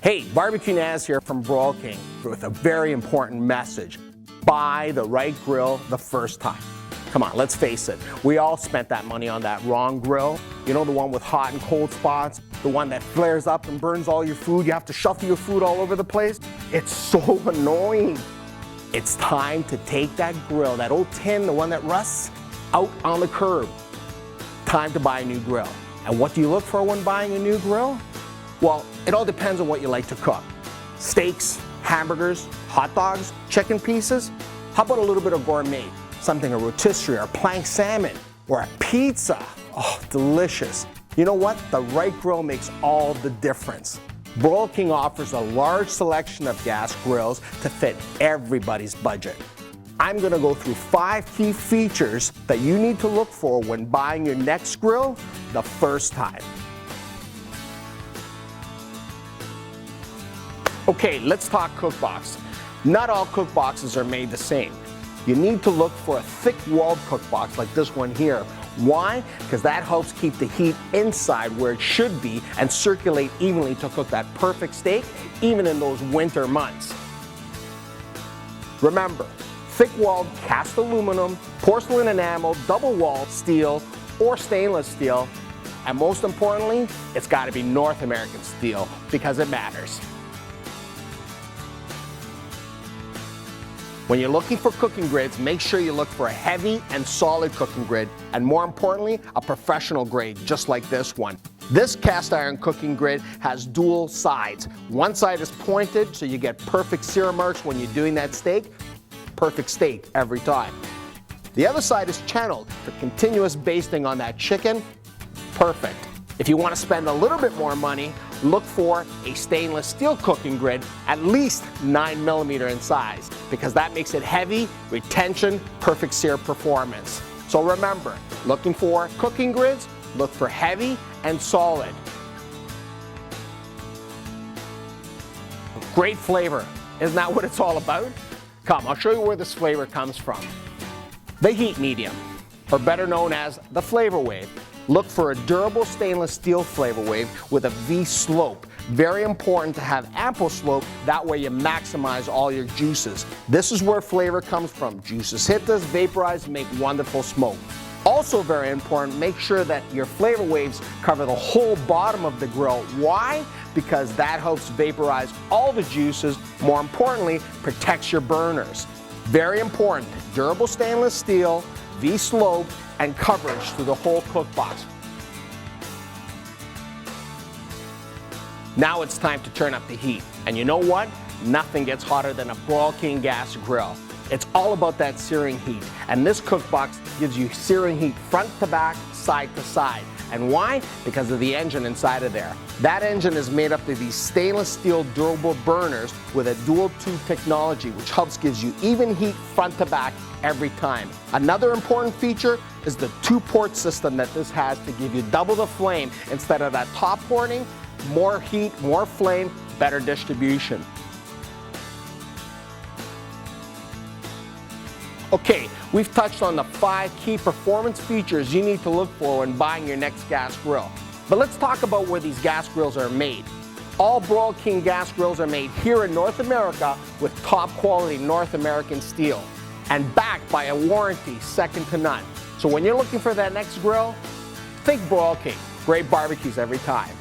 Hey, Barbecue Naz here from Broil King with a very important message. Buy the right grill the first time. Come on, let's face it. We all spent that money on that wrong grill. You know, the one with hot and cold spots, the one that flares up and burns all your food. You have to shuffle your food all over the place. It's so annoying. It's time to take that grill, that old tin, the one that rusts, out on the curb. Time to buy a new grill. And what do you look for when buying a new grill? Well, it all depends on what you like to cook. Steaks, hamburgers, hot dogs, chicken pieces. How about a little bit of gourmet? Something a rotisserie or plank salmon or a pizza. Oh, delicious. You know what? The right grill makes all the difference. Broil King offers a large selection of gas grills to fit everybody's budget. I'm gonna go through 5 key features that you need to look for when buying your next grill the first time. Okay, let's talk cookbox. Not all cookboxes are made the same. You need to look for a thick-walled cookbox like this one here. Why? Because that helps keep the heat inside where it should be and circulate evenly to cook that perfect steak, even in those winter months. Remember, thick-walled cast aluminum, porcelain enamel, double-walled steel, or stainless steel, and most importantly, it's got to be North American steel because it matters. When you're looking for cooking grids, make sure you look for a heavy and solid cooking grid, and more importantly, a professional grade, just like this one. This cast iron cooking grid has dual sides. One side is pointed, so you get perfect sear marks when you're doing that steak. Perfect steak every time. The other side is channeled for continuous basting on that chicken. Perfect. If you want to spend a little bit more money, look for a stainless steel cooking grid, at least 9mm in size, because that makes it heavy, retention, perfect sear performance. So remember, looking for cooking grids, look for heavy and solid. Great flavor. Isn't that what it's all about? Come, I'll show you where this flavor comes from. The heat medium, or better known as the flavor wave. Look for a durable stainless steel flavor wave with a V slope. Very important to have ample slope, that way you maximize all your juices. This is where flavor comes from. Juices hit this, vaporize, make wonderful smoke. Also very important, make sure that your flavor waves cover the whole bottom of the grill. Why? Because that helps vaporize all the juices. More importantly, protects your burners. Very important, durable stainless steel, V slope, and coverage through the whole cookbox. Now it's time to turn up the heat. And you know what? Nothing gets hotter than a Broil King gas grill. It's all about that searing heat. And this cookbox gives you searing heat front to back, side to side. And why? Because of the engine inside of there. That engine is made up of these stainless steel durable burners with a dual tube technology, which helps gives you even heat front to back every time. Another important feature is the 2-port system that this has to give you double the flame instead of that top porting. More heat, more flame, better distribution. Okay, we've touched on the 5 key performance features you need to look for when buying your next gas grill. But let's talk about where these gas grills are made. All Broil King gas grills are made here in North America with top quality North American steel and backed by a warranty second to none. So when you're looking for that next grill, think Broil King. Great barbecues every time.